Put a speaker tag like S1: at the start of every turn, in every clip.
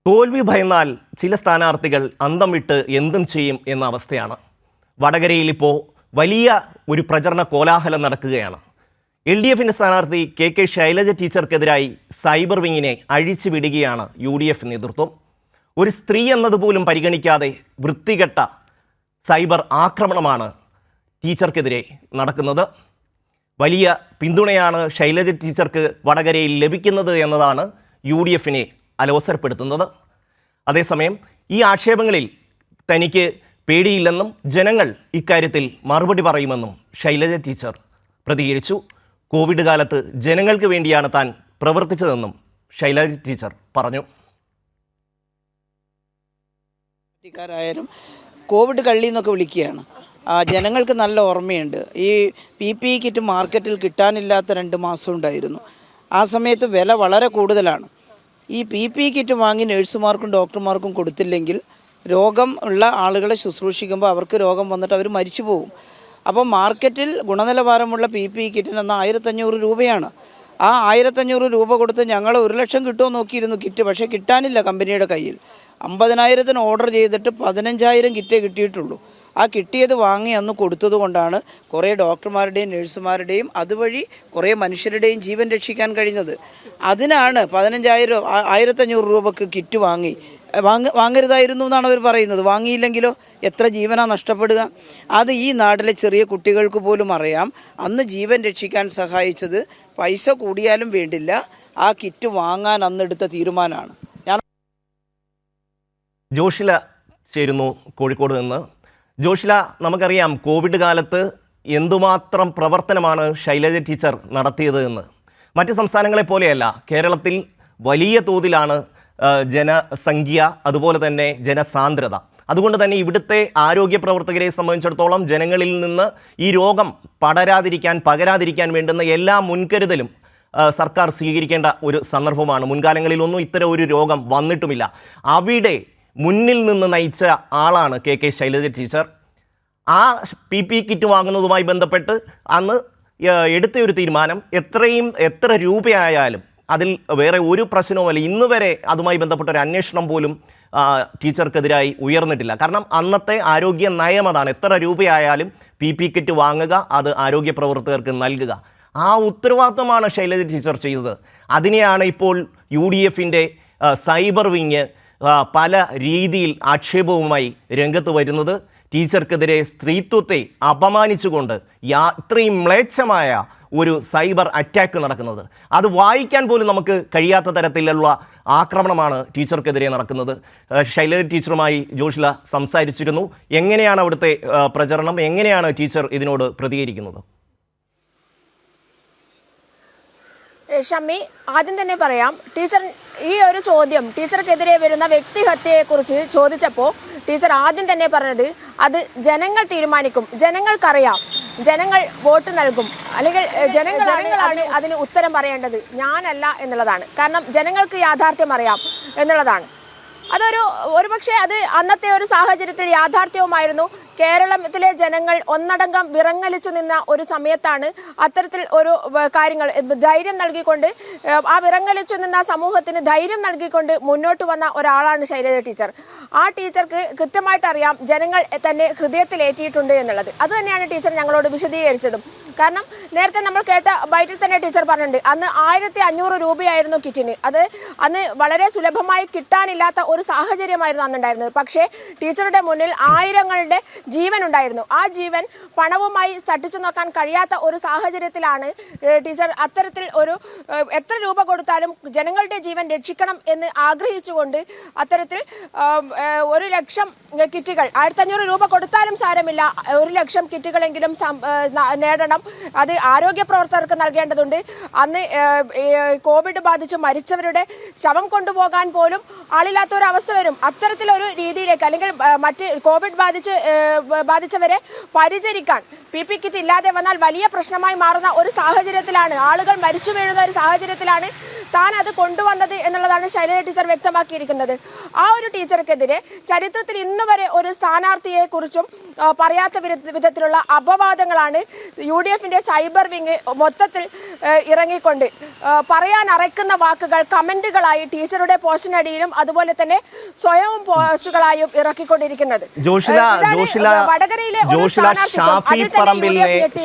S1: തോൽവി ഭയന്നാൽ ചില സ്ഥാനാർത്ഥികൾ അന്തം വിട്ട് എന്തും ചെയ്യും എന്ന അവസ്ഥയാണ്. വടകരയിൽ ഇപ്പോൾ വലിയ ഒരു പ്രചരണ കോലാഹലം നടക്കുകയാണ്. LDFിൻ്റെ സ്ഥാനാർത്ഥി KK ശൈലജ ടീച്ചർക്കെതിരായി സൈബർ വിങ്ങിനെ അഴിച്ചു വിടുകയാണ് UDF നേതൃത്വം. ഒരു സ്ത്രീ എന്നതുപോലും പരിഗണിക്കാതെ വൃത്തികെട്ട സൈബർ ആക്രമണമാണ് ടീച്ചർക്കെതിരെ നടക്കുന്നത്. വലിയ പിന്തുണയാണ് ശൈലജ ടീച്ചർക്ക് വടകരയിൽ ലഭിക്കുന്നത് എന്നതാണ് UDFിനെ അലോസരപ്പെടുത്തുന്നത്. അതേസമയം ഈ ആക്ഷേപങ്ങളിൽ തനിക്ക് പേടിയില്ലെന്നും ജനങ്ങൾ ഇക്കാര്യത്തിൽ മറുപടി പറയുമെന്നും ശൈലജ ടീച്ചർ പ്രതികരിച്ചു. കോവിഡ് കാലത്ത് ജനങ്ങൾക്ക് വേണ്ടിയാണ് താൻ പ്രവർത്തിച്ചതെന്നും ശൈലജ ടീച്ചർ പറഞ്ഞു.
S2: കോവിഡ് കള്ളി എന്നൊക്കെ വിളിക്കുകയാണ്. ജനങ്ങൾക്ക് നല്ല ഓർമ്മയുണ്ട്. ഈ PPE കിറ്റ് മാർക്കറ്റിൽ കിട്ടാനില്ലാത്ത 2 മാസം ഉണ്ടായിരുന്നു. ആ സമയത്ത് വില വളരെ കൂടുതലാണ്. ഈ PPE കിറ്റ് വാങ്ങി നഴ്സുമാർക്കും ഡോക്ടർമാർക്കും കൊടുത്തില്ലെങ്കിൽ രോഗം ഉള്ള ആളുകളെ ശുശ്രൂഷിക്കുമ്പോൾ അവർക്ക് രോഗം വന്നിട്ട് അവർ മരിച്ചു പോകും. അപ്പോൾ മാർക്കറ്റിൽ ഗുണനിലവാരമുള്ള PPE കിറ്റിന് എന്നാൽ 1500 രൂപയാണ്. ആ 1500 രൂപ കൊടുത്ത് ഞങ്ങൾ 1 ലക്ഷം കിട്ടുമോ നോക്കിയിരുന്നു കിറ്റ്. പക്ഷേ കിട്ടാനില്ല കമ്പനിയുടെ കയ്യിൽ. 50,000-ന് ഓർഡർ ചെയ്തിട്ട് 15,000 കിറ്റേ കിട്ടിയിട്ടുള്ളൂ. ആ കിട്ടിയത് വാങ്ങി അന്ന് കൊടുത്തത് കൊണ്ടാണ് കുറേ ഡോക്ടർമാരുടെയും നഴ്സുമാരുടെയും അതുവഴി കുറേ മനുഷ്യരുടെയും ജീവൻ രക്ഷിക്കാൻ കഴിഞ്ഞത്. അതിനാണ് 15,000 1500 രൂപക്ക് കിറ്റ് വാങ്ങരുതായിരുന്നു എന്നാണ് അവർ പറയുന്നത്. വാങ്ങിയില്ലെങ്കിലോ എത്ര ജീവനാണ് നഷ്ടപ്പെടുക. അത് ഈ നാട്ടിലെ ചെറിയ കുട്ടികൾക്ക് പോലും അറിയാം. അന്ന് ജീവൻ രക്ഷിക്കാൻ സഹായിച്ചത് പൈസ കൂടിയാലും വേണ്ടില്ല ആ കിറ്റ് വാങ്ങാൻ അന്നെടുത്ത തീരുമാനമാണ്.
S1: ജോഷില ചേരുന്നു കോഴിക്കോട് നിന്ന്. ജോഷില, നമുക്കറിയാം കോവിഡ് കാലത്ത് എന്തുമാത്രം പ്രവർത്തനമാണ് ശൈലജ ടീച്ചർ നടത്തിയത് എന്ന്. മറ്റ് സംസ്ഥാനങ്ങളെ പോലെയല്ല, കേരളത്തിൽ വലിയ തോതിലാണ് ജനസംഖ്യ, അതുപോലെ തന്നെ ജനസാന്ദ്രത. അതുകൊണ്ട് തന്നെ ഇവിടുത്തെ ആരോഗ്യ പ്രവർത്തകരെ സംബന്ധിച്ചിടത്തോളം ജനങ്ങളിൽ നിന്ന് ഈ രോഗം പകരാതിരിക്കാൻ വേണ്ടുന്ന എല്ലാ മുൻകരുതലും സർക്കാർ സ്വീകരിക്കേണ്ട ഒരു സന്ദർഭമാണ്. മുൻകാലങ്ങളിലൊന്നും ഇത്തരം ഒരു രോഗം വന്നിട്ടുമില്ല. അവിടെ മുന്നിൽ നിന്ന് നയിച്ച ആളാണ് KK ശൈലജ ടീച്ചർ. ആ PPE കിറ്റ് വാങ്ങുന്നതുമായി ബന്ധപ്പെട്ട് അന്ന് എടുത്ത ഒരു തീരുമാനം എത്ര രൂപയായാലും അതിൽ വേറെ ഒരു പ്രശ്നവുമല്ല. ഇന്ന് വരെ അതുമായി ബന്ധപ്പെട്ട ഒരു അന്വേഷണം പോലും ടീച്ചർക്കെതിരായി ഉയർന്നിട്ടില്ല. കാരണം അന്നത്തെ ആരോഗ്യ നയം അതാണ്. എത്ര രൂപയായാലും PPE കിറ്റ് വാങ്ങുക, അത് ആരോഗ്യ പ്രവർത്തകർക്ക് നൽകുക. ആ ഉത്തരവാദിത്വമാണ് ശൈലജ ടീച്ചർ ചെയ്തത്. അതിനെയാണ് ഇപ്പോൾ UDFിൻ്റെ സൈബർ വിങ് പല രീതിയിൽ ആക്ഷേപവുമായി രംഗത്ത് വരുന്നത്. ടീച്ചർക്കെതിരെ സ്ത്രീത്വത്തെ അപമാനിച്ചുകൊണ്ട് ഇത്രയും മ്ലേച്ഛമായ ഒരു സൈബർ അറ്റാക്ക് നടക്കുന്നത്, അത് വായിക്കാൻ പോലും നമുക്ക് കഴിയാത്ത തരത്തിലുള്ള ആക്രമണമാണ് ടീച്ചർക്കെതിരെ നടക്കുന്നത്. ശൈലജ ടീച്ചറുമായി ജോഷില സംസാരിച്ചിരുന്നു. എങ്ങനെയാണ് അവിടുത്തെ പ്രചരണം, എങ്ങനെയാണ് ടീച്ചർ ഇതിനോട് പ്രതികരിക്കുന്നത്?
S3: ഷമ്മി, ആദ്യം തന്നെ പറയാം, ടീച്ചർ ഈ ഒരു ചോദ്യം ടീച്ചർക്കെതിരെ വരുന്ന വ്യക്തിഹത്യയെക്കുറിച്ച് ചോദിച്ചപ്പോൾ ടീച്ചർ ആദ്യം തന്നെ പറഞ്ഞത് അത് ജനങ്ങൾ തീരുമാനിക്കും, ജനങ്ങൾക്കറിയാം, ജനങ്ങൾ വോട്ട് നൽകും, അല്ലെങ്കിൽ ജനങ്ങളാണ് അതിന് ഉത്തരം പറയേണ്ടത്, ഞാനല്ല എന്നുള്ളതാണ്. കാരണം ജനങ്ങൾക്ക് യാഥാർത്ഥ്യം അറിയാം എന്നുള്ളതാണ്. ഒരുപക്ഷെ അത് അന്നത്തെ ഒരു സാഹചര്യത്തിൽ യാഥാർത്ഥ്യവുമായിരുന്നു. കേരളത്തിലെ ജനങ്ങൾ ഒന്നടങ്കം വിറങ്ങലിച്ചു നിന്ന ഒരു സമയത്താണ് അത്തരത്തിൽ ഒരു കാര്യങ്ങൾ ധൈര്യം നൽകിക്കൊണ്ട്, ആ വിറങ്ങലിച്ചു നിന്ന സമൂഹത്തിന് ധൈര്യം നൽകിക്കൊണ്ട് മുന്നോട്ട് വന്ന ഒരാളാണ് ശൈലജ ടീച്ചർ. ആ ടീച്ചർക്ക് കൃത്യമായിട്ട് അറിയാം ജനങ്ങൾ തന്നെ ഹൃദയത്തിലേറ്റിയിട്ടുണ്ട് എന്നുള്ളത്. അത് തന്നെയാണ് ടീച്ചർ ഞങ്ങളോട് വിശദീകരിച്ചതും. കാരണം നേരത്തെ നമ്മൾ കേട്ട ബൈറ്റിൽ തന്നെ ടീച്ചർ പറഞ്ഞിട്ടുണ്ട്, അന്ന് 1500 രൂപയായിരുന്നു കിറ്റിന്. അത് അന്ന് വളരെ സുലഭമായി കിട്ടാനില്ലാത്ത ഒരു സാഹചര്യമായിരുന്നു അന്നുണ്ടായിരുന്നത്. പക്ഷേ ടീച്ചറുടെ മുന്നിൽ ആയിരങ്ങളുടെ ജീവൻ ഉണ്ടായിരുന്നു. ആ ജീവൻ പണവുമായി തട്ടിച്ചു നോക്കാൻ കഴിയാത്ത ഒരു സാഹചര്യത്തിലാണ് ടീച്ചർ അത്തരത്തിൽ എത്ര രൂപ കൊടുത്താലും ജനങ്ങളുടെ ജീവൻ രക്ഷിക്കണം എന്ന് ആഗ്രഹിച്ചുകൊണ്ട് അത്തരത്തിൽ 1 ലക്ഷം കിറ്റുകൾ, 1500 രൂപ കൊടുത്താലും സാരമില്ല, 1 ലക്ഷം കിറ്റുകളെങ്കിലും നേടണം, അത് ആരോഗ്യ പ്രവർത്തകർക്ക് നൽകേണ്ടതുണ്ട്. അന്ന് കോവിഡ് ബാധിച്ച് മരിച്ചവരുടെ ശവം കൊണ്ടുപോകാൻ പോലും ആളില്ലാത്തൊരവസ്ഥ വരും. അത്തരത്തിലൊരു രീതിയിലേക്ക്, അല്ലെങ്കിൽ മറ്റ് കോവിഡ് ബാധിച്ചവരെ പരിചരിക്കാൻ PPE കിറ്റ് ഇല്ലാതെ വന്നാൽ വലിയ പ്രശ്നമായി മാറുന്ന ഒരു സാഹചര്യത്തിലാണ്, ആളുകൾ മരിച്ചു വീഴുന്ന ഒരു സാഹചര്യത്തിലാണ് താൻ അത് കൊണ്ടുവന്നത് എന്നുള്ളതാണ് ശൈലജ ടീച്ചർ വ്യക്തമാക്കിയിരിക്കുന്നത്. ആ ഒരു ടീച്ചർക്കെതിരെ ചരിത്രത്തിൽ ഇന്ന് വരെ ഒരു സ്ഥാനാർത്ഥിയെക്കുറിച്ചും പറയാത്ത വിധത്തിലുള്ള അപവാദങ്ങളാണ് UDFിൻ്റെ സൈബർ വിങ് മൊത്തത്തിൽ ഇറങ്ങിക്കൊണ്ട് പറയാൻ അറയ്ക്കുന്ന വാക്കുകൾ കമൻറ്റുകളായി ടീച്ചറുടെ പോസ്റ്റിനടിയിലും അതുപോലെ തന്നെ സ്വയം പോസ്റ്റുകളായും ഇറക്കിക്കൊണ്ടിരിക്കുന്നത്.
S1: വടകരയിലെ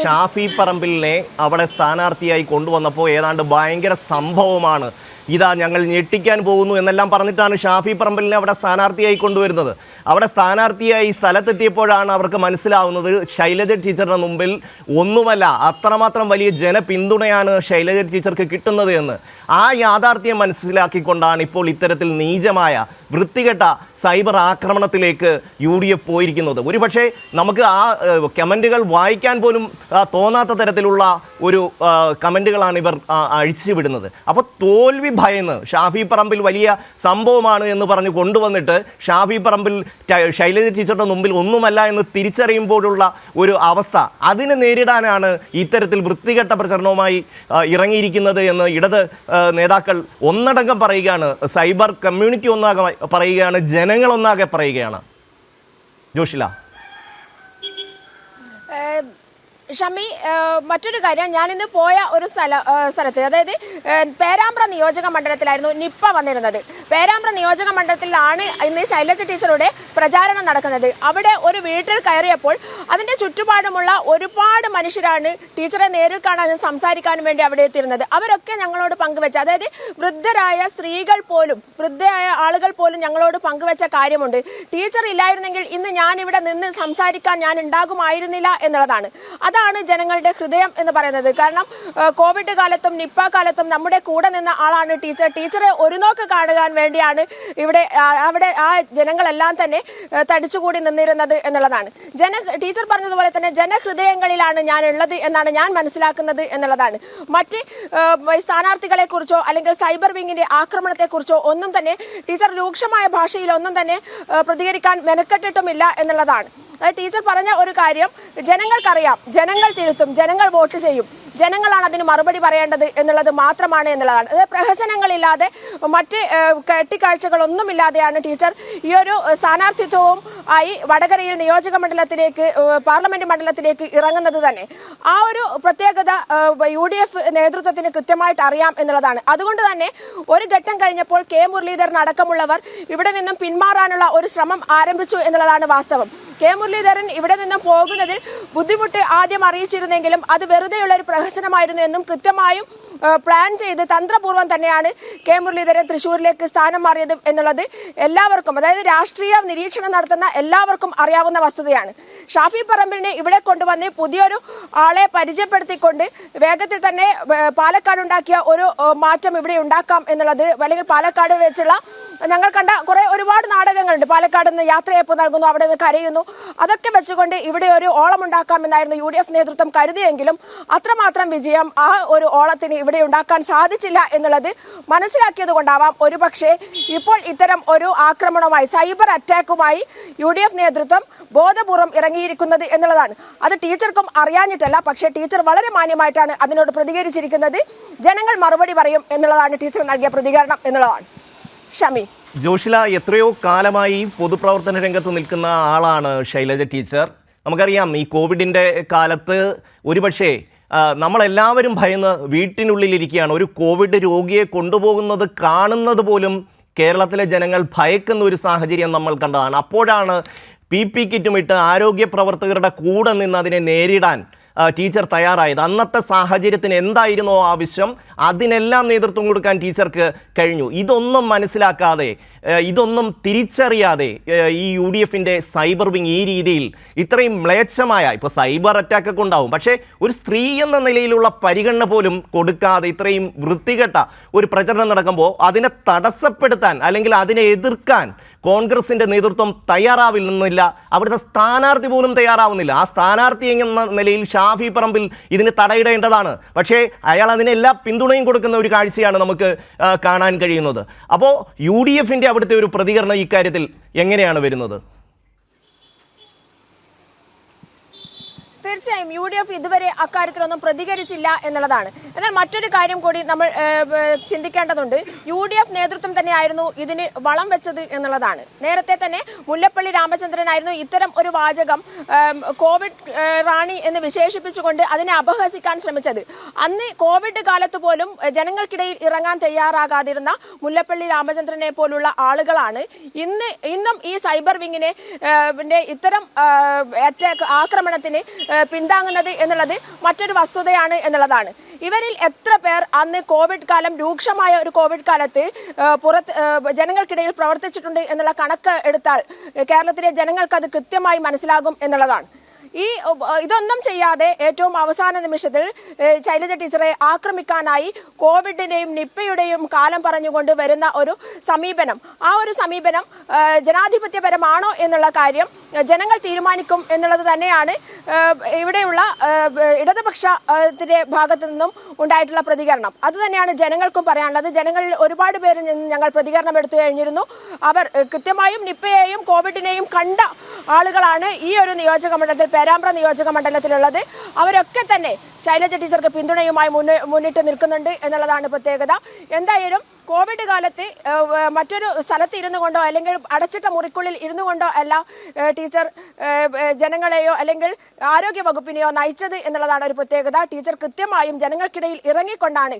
S1: ഷാഫി പറമ്പിലിനെ അവിടെ സ്ഥാനാർത്ഥിയായി കൊണ്ടുവന്നപ്പോൾ ഏതാണ്ട് ഭയങ്കര സംഭവമാണ്, ഇതാ ഞങ്ങൾ ഞെട്ടിക്കാൻ പോകുന്നു എന്നെല്ലാം പറഞ്ഞിട്ടാണ് ഷാഫി പറമ്പിലിനെ അവിടെ സ്ഥാനാർത്ഥിയായി കൊണ്ടുവരുന്നത്. അവിടെ സ്ഥാനാർത്ഥിയായി സ്ഥലത്തെത്തിയപ്പോഴാണ് അവർക്ക് മനസ്സിലാവുന്നത് ശൈലജ ടീച്ചറുടെ മുമ്പിൽ ഒന്നുമല്ല, അത്രമാത്രം വലിയ ജനപിന്തുണയാണ് ശൈലജ ടീച്ചർക്ക് കിട്ടുന്നത് എന്ന്. ആ യാഥാർത്ഥ്യം മനസ്സിലാക്കിക്കൊണ്ടാണ് ഇപ്പോൾ ഇത്തരത്തിൽ നീചമായ വൃത്തികെട്ട സൈബർ ആക്രമണത്തിലേക്ക് UDF പോയിരിക്കുന്നത്. ഒരുപക്ഷെ നമുക്ക് ആ കമൻറ്റുകൾ വായിക്കാൻ പോലും തോന്നാത്ത തരത്തിലുള്ള ഒരു കമൻറ്റുകളാണ് ഇവർ അഴിച്ചുവിടുന്നത്. അപ്പോൾ തോൽവി ഭയന്ന് ഷാഫി പറമ്പിൽ വലിയ സംഭവമാണ് എന്ന് പറഞ്ഞ് കൊണ്ടുവന്നിട്ട് ഷാഫി പറമ്പിൽ ശൈലജ ടീച്ചറുടെ മുമ്പിൽ ഒന്നുമല്ല എന്ന് തിരിച്ചറിയുമ്പോഴുള്ള ഒരു അവസ്ഥ, അതിനെ നേരിടാനാണ് ഇത്തരത്തിൽ വൃത്തികെട്ട പ്രചരണവുമായി ഇറങ്ങിയിരിക്കുന്നത് എന്ന് ഇടത് നേതാക്കൾ ഒന്നടങ്കം പറയുകയാണ്, സൈബർ കമ്മ്യൂണിറ്റി ഒന്നാകെ പറയുകയാണ്, ജനങ്ങളൊന്നാകെ പറയുകയാണ്. ജോഷില.
S3: ഷമി, മറ്റൊരു കാര്യം, ഞാനിന്ന് പോയ ഒരു സ്ഥലത്ത്, അതായത് പേരാമ്പ്ര നിയോജക മണ്ഡലത്തിലായിരുന്നു നിപ്പ വന്നിരുന്നത്. പേരാമ്പ്ര നിയോജക മണ്ഡലത്തിലാണ് ഇന്ന് ശൈലജ ടീച്ചറുടെ പ്രചാരണം നടക്കുന്നത്. അവിടെ ഒരു വീട്ടിൽ കയറിയപ്പോൾ അതിൻ്റെ ചുറ്റുപാടുമുള്ള ഒരുപാട് മനുഷ്യരാണ് ടീച്ചറെ നേരിൽ കാണാനും സംസാരിക്കാനും വേണ്ടി അവിടെ എത്തിയിരുന്നത്. അവരൊക്കെ ഞങ്ങളോട് പങ്കുവെച്ച, അതായത് വൃദ്ധരായ സ്ത്രീകൾ പോലും, വൃദ്ധയായ ആളുകൾ പോലും ഞങ്ങളോട് പങ്കുവെച്ച കാര്യമുണ്ട്. ടീച്ചർ ഇല്ലായിരുന്നെങ്കിൽ ഇന്ന് ഞാനിവിടെ നിന്ന് സംസാരിക്കാൻ ഞാൻ ഉണ്ടാകുമായിരുന്നില്ല എന്നുള്ളതാണ്. അതാണ് ജനങ്ങളുടെ ഹൃദയം എന്ന് പറയുന്നത്. കാരണം കോവിഡ് കാലത്തും നിപ്പ കാലത്തും നമ്മുടെ കൂടെ നിന്ന ആളാണ് ടീച്ചർ. ടീച്ചറെ ഒരു നോക്ക് കാണുവാൻ വേണ്ടിയാണ് അവിടെ ആ ജനങ്ങളെല്ലാം തന്നെ തടിച്ചുകൂടി നിന്നിരുന്നത് എന്നുള്ളതാണ്. ടീച്ചർ പറഞ്ഞതുപോലെ തന്നെ ജനഹൃദയങ്ങളിലാണ് ഞാൻ ഉള്ളത് എന്നാണ് ഞാൻ മനസ്സിലാക്കുന്നത് എന്നുള്ളതാണ്. മറ്റ് സ്ഥാനാർത്ഥികളെ കുറിച്ചോ അല്ലെങ്കിൽ സൈബർ വിങ്ങിന്റെ ആക്രമണത്തെക്കുറിച്ചോ ഒന്നും തന്നെ ടീച്ചർ രൂക്ഷമായ ഭാഷയിൽ ഒന്നും തന്നെ പ്രതികരിക്കാൻ മെനക്കെട്ടിട്ടുമില്ല എന്നുള്ളതാണ്. ടീച്ചർ പറഞ്ഞ ഒരു കാര്യം, ജനങ്ങൾക്കറിയാം, ജനങ്ങൾ തിരുത്തും, ജനങ്ങൾ വോട്ട് ചെയ്യും, ജനങ്ങളാണ് അതിന് മറുപടി പറയേണ്ടത് എന്നുള്ളത് മാത്രമാണ് എന്നുള്ളതാണ്. അത് പ്രഹസനങ്ങളില്ലാതെ മറ്റ് കെട്ടിക്കാഴ്ചകളൊന്നുമില്ലാതെയാണ് ടീച്ചർ ഈ ഒരു സ്ഥാനാർത്ഥിത്വവും ആയി വടകരയിൽ നിയോജക മണ്ഡലത്തിലേക്ക്, പാർലമെന്റ് മണ്ഡലത്തിലേക്ക് ഇറങ്ങുന്നത് തന്നെ. ആ ഒരു പ്രത്യേകത UDF നേതൃത്വത്തിന് കൃത്യമായിട്ട് അറിയാം എന്നുള്ളതാണ്. അതുകൊണ്ട് തന്നെ ഒരു ഘട്ടം കഴിഞ്ഞപ്പോൾ K മുരളീധരൻ അടക്കമുള്ളവർ ഇവിടെ നിന്നും പിന്മാറാനുള്ള ഒരു ശ്രമം ആരംഭിച്ചു എന്നുള്ളതാണ് വാസ്തവം. K മുരളീധരൻ ഇവിടെ നിന്നും പോകുന്നതിൽ ബുദ്ധിമുട്ട് ആദ്യം അറിയിച്ചിരുന്നെങ്കിലും അത് വെറുതെയുള്ള ഒരു പ്രഹസനമായിരുന്നു എന്നും കൃത്യമായും പ്ലാൻ ചെയ്ത് തന്ത്രപൂർവ്വം തന്നെയാണ് K മുരളീധരൻ തൃശ്ശൂരിലേക്ക് സ്ഥാനം മാറിയത് എന്നുള്ളത് എല്ലാവർക്കും, അതായത് രാഷ്ട്രീയ നിരീക്ഷണം നടത്തുന്ന എല്ലാവർക്കും അറിയാവുന്ന വസ്തുതയാണ്. ഷാഫി പറമ്പിലിനെ ഇവിടെ കൊണ്ടുവന്ന് പുതിയൊരു ആളെ പരിചയപ്പെടുത്തിക്കൊണ്ട് വേഗത്തിൽ തന്നെ പാലക്കാട് ഉണ്ടാക്കിയ ഒരു മാറ്റം ഇവിടെ ഉണ്ടാക്കാം എന്നുള്ളത്, അല്ലെങ്കിൽ പാലക്കാട് വെച്ചുള്ള ഞങ്ങൾ കണ്ട ഒരുപാട് നാടകങ്ങളുണ്ട്. പാലക്കാട് നിന്ന് യാത്രയപ്പ് നൽകുന്നു, അവിടെ നിന്ന് കരയുന്നു, അതൊക്കെ വെച്ചുകൊണ്ട് ഇവിടെ ഒരു ഓളം ഉണ്ടാക്കാമെന്നായിരുന്നു UDF നേതൃത്വം കരുതിയെങ്കിലും അത്രമാത്രം വിജയം ആ ഒരു ഓളത്തിന് ഇവിടെ ഉണ്ടാക്കാൻ സാധിച്ചില്ല എന്നുള്ളത് മനസ്സിലാക്കിയത് കൊണ്ടാവാം ഒരുപക്ഷെ ഇപ്പോൾ ഇത്തരം ഒരു ആക്രമണവുമായി, സൈബർ അറ്റാക്കുമായി UDF നേതൃത്വം ബോധപൂർവം ഇറങ്ങിയിരിക്കുന്നത് എന്നുള്ളതാണ്. അത് ടീച്ചർക്കും അറിയാഞ്ഞിട്ടല്ല, പക്ഷേ ടീച്ചർ വളരെ മാന്യമായിട്ടാണ് അതിനോട് പ്രതികരിച്ചിരിക്കുന്നത്. ജനങ്ങൾ മറുപടി പറയും എന്നുള്ളതാണ് ടീച്ചർ നൽകിയ പ്രതികരണം എന്നുള്ളതാണ്. ഷമി.
S1: ജോഷില, എത്രയോ കാലമായി പൊതുപ്രവർത്തന രംഗത്ത് നിൽക്കുന്ന ആളാണ് ശൈലജ ടീച്ചർ. നമുക്കറിയാം, ഈ കോവിഡിൻ്റെ കാലത്ത് ഒരുപക്ഷെ നമ്മളെല്ലാവരും ഭയന്ന് വീട്ടിനുള്ളിലിരിക്കുകയാണ്. ഒരു കോവിഡ് രോഗിയെ കൊണ്ടുപോകുന്നത് കാണുന്നത് പോലും കേരളത്തിലെ ജനങ്ങൾ ഭയക്കുന്ന ഒരു സാഹചര്യം നമ്മൾ കണ്ടതാണ്. അപ്പോഴാണ് PP കിറ്റുമിട്ട് ആരോഗ്യ പ്രവർത്തകരുടെ കൂടെ നിന്ന് അതിനെ നേരിടാൻ ടീച്ചർ തയ്യാറായത്. അന്നത്തെ സാഹചര്യത്തിന് എന്തായിരുന്നോ ആവശ്യം അതിനെല്ലാം നേതൃത്വം കൊടുക്കാൻ ടീച്ചർക്ക് കഴിഞ്ഞു. ഇതൊന്നും മനസ്സിലാക്കാതെ, ഇതൊന്നും തിരിച്ചറിയാതെ ഈ UDFൻ്റെ സൈബർ വിങ് ഈ രീതിയിൽ ഇത്രയും മ്ലേച്ഛമായ, ഇപ്പോൾ സൈബർ അറ്റാക്കൊക്കെ ഉണ്ടാവും, പക്ഷേ ഒരു സ്ത്രീ എന്ന നിലയിലുള്ള പരിഗണന പോലും കൊടുക്കാതെ ഇത്രയും വൃത്തികെട്ട ഒരു പ്രചരണം നടക്കുമ്പോൾ അതിനെ തടസ്സപ്പെടുത്താൻ അല്ലെങ്കിൽ അതിനെ എതിർക്കാൻ കോൺഗ്രസിൻ്റെ നേതൃത്വം തയ്യാറാവില്ലെന്നില്ല, അവിടുത്തെ സ്ഥാനാർത്ഥി പോലും തയ്യാറാവുന്നില്ല. ആ സ്ഥാനാർത്ഥി എന്ന നിലയിൽ ഷാഫി പറമ്പിൽ ഇതിന് തടയിടേണ്ടതാണ്. പക്ഷേ അയാൾ അതിനെല്ലാ പിന്തുണയും കൊടുക്കുന്ന ഒരു കാഴ്ചയാണ് നമുക്ക് കാണാൻ കഴിയുന്നത്. അപ്പോൾ UDFൻ്റെ അവിടുത്തെ ഒരു പ്രതികരണം ഇക്കാര്യത്തിൽ എങ്ങനെയാണ് വരുന്നത്?
S3: തീർച്ചയായും UDF ഇതുവരെ അക്കാര്യത്തിലൊന്നും പ്രതികരിച്ചില്ല എന്നുള്ളതാണ്. എന്നാൽ മറ്റൊരു കാര്യം കൂടി നമ്മൾ ചിന്തിക്കേണ്ടതുണ്ട്. UDF നേതൃത്വം തന്നെയായിരുന്നു ഇതിന് വളം വെച്ചത് എന്നുള്ളതാണ്. നേരത്തെ തന്നെ മുല്ലപ്പള്ളി രാമചന്ദ്രനായിരുന്നു ഇത്തരം ഒരു വാചകം കോവിഡ് റാണി എന്ന് വിശേഷിപ്പിച്ചുകൊണ്ട് അതിനെ അപഹസിക്കാൻ ശ്രമിച്ചത്. അന്ന് കോവിഡ് കാലത്ത് പോലും ജനങ്ങൾക്കിടയിൽ ഇറങ്ങാൻ തയ്യാറാകാതിരുന്ന മുല്ലപ്പള്ളി രാമചന്ദ്രനെ പോലുള്ള ആളുകളാണ് ഇന്നും ഈ സൈബർ വിങ്ങിനെ ഇത്തരം ആക്രമണത്തിന് പിന്താങ്ങുന്നത് എന്നുള്ളത് മറ്റൊരു വസ്തുതയാണ് എന്നുള്ളതാണ്. ഇവരിൽ എത്ര പേർ അന്ന് കോവിഡ് കാലം രൂക്ഷമായ ഒരു കോവിഡ് കാലത്ത് ജനങ്ങൾക്കിടയിൽ പ്രവർത്തിച്ചിട്ടുണ്ട് എന്നുള്ള കണക്ക് എടുത്താൽ കേരളത്തിലെ ജനങ്ങൾക്ക് അത് കൃത്യമായി മനസ്സിലാകും എന്നുള്ളതാണ്. ഇതൊന്നും ചെയ്യാതെ ഏറ്റവും അവസാന നിമിഷത്തിൽ ശൈലജ ടീച്ചറെ ആക്രമിക്കാനായി കോവിഡിന്റെയും നിപ്പയുടെയും കാലം പറഞ്ഞുകൊണ്ട് വരുന്ന ഒരു സമീപനം, ആ ഒരു സമീപനം ജനാധിപത്യപരമാണോ എന്നുള്ള കാര്യം ജനങ്ങൾ തീരുമാനിക്കും എന്നുള്ളത് തന്നെയാണ് ഇവിടെയുള്ള ഇടതുപക്ഷത്തിന്റെ ഭാഗത്തു നിന്നും ഉണ്ടായിട്ടുള്ള പ്രതികരണം. അത് തന്നെയാണ് ജനങ്ങൾക്കും പറയാനുള്ളത്. ജനങ്ങളിൽ ഒരുപാട് പേരിൽ നിന്ന് ഞങ്ങൾ പ്രതികരണം എടുത്തു കഴിഞ്ഞിരുന്നു. അവർ കൃത്യമായും നിപ്പയെയും കോവിഡിനെയും കണ്ട ആളുകളാണ് ഈ ഒരു നിയോജക മണ്ഡലത്തിൽ, പേരാമ്പ്ര നിയോജക മണ്ഡലത്തിലുള്ളത്. അവരൊക്കെ തന്നെ ശൈലജ ടീച്ചർക്ക് പിന്തുണയുമായി മുന്നിട്ട് നിൽക്കുന്നുണ്ട് എന്നുള്ളതാണ് പ്രത്യേകത. എന്തായാലും കോവിഡ് കാലത്ത് മറ്റൊരു സ്ഥലത്ത് ഇരുന്നു കൊണ്ടോ അല്ലെങ്കിൽ അടച്ചിട്ട മുറിക്കുള്ളിൽ ഇരുന്നു കൊണ്ടോ അല്ല ടീച്ചർ ജനങ്ങളെയോ അല്ലെങ്കിൽ ആരോഗ്യ വകുപ്പിനെയോ നയിച്ചത് എന്നുള്ളതാണ് ഒരു പ്രത്യേകത. ടീച്ചർ കൃത്യമായും ജനങ്ങൾക്കിടയിൽ ഇറങ്ങിക്കൊണ്ടാണ്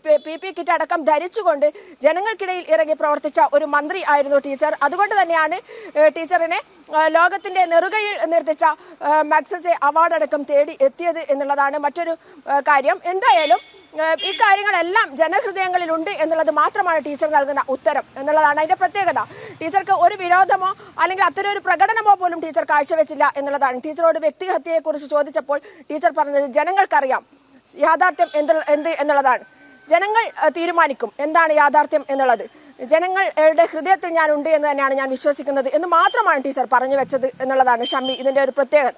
S3: PP കിറ്റ് അടക്കം ധരിച്ചുകൊണ്ട് ജനങ്ങൾക്കിടയിൽ ഇറങ്ങി പ്രവർത്തിച്ച ഒരു മന്ത്രി ആയിരുന്നു ടീച്ചർ. അതുകൊണ്ട് തന്നെയാണ് ടീച്ചറിനെ ലോകത്തിന്റെ നെറുകയിൽ നിർത്തിച്ച മാഗ്സസെ അവാർഡ് അടക്കം തേടി എത്തിയത് എന്നുള്ളതാണ് മറ്റൊരു കാര്യം. എന്തായാലും ഈ കാര്യങ്ങളെല്ലാം ജനഹൃദയങ്ങളിലുണ്ട് എന്നുള്ളത് മാത്രമാണ് ടീച്ചർ നൽകുന്ന ഉത്തരം എന്നുള്ളതാണ് അതിന്റെ പ്രത്യേകത. ടീച്ചർക്ക് ഒരു വിരോധമോ അല്ലെങ്കിൽ അത്തരം ഒരു പ്രകടനമോ പോലും ടീച്ചർ കാഴ്ചവെച്ചില്ല എന്നുള്ളതാണ്. ടീച്ചറോട് വ്യക്തിഹത്യയെക്കുറിച്ച് ചോദിച്ചപ്പോൾ ടീച്ചർ പറഞ്ഞത് ജനങ്ങൾക്കറിയാം യാഥാർത്ഥ്യം എന്ത് എന്നുള്ളതാണ്. ജനങ്ങൾ തീരുമാനിക്കും എന്താണ് യാഥാർത്ഥ്യം എന്നുള്ളത്. ജനങ്ങളുടെ ഹൃദയത്തിൽ ഞാൻ ഉണ്ട് എന്ന് തന്നെയാണ് ഞാൻ വിശ്വസിക്കുന്നത് എന്ന് മാത്രമാണ് ടീച്ചർ പറഞ്ഞു വെച്ചത് എന്നുള്ളതാണ് ഷമ്മി ഇതിന്റെ ഒരു പ്രത്യേകത.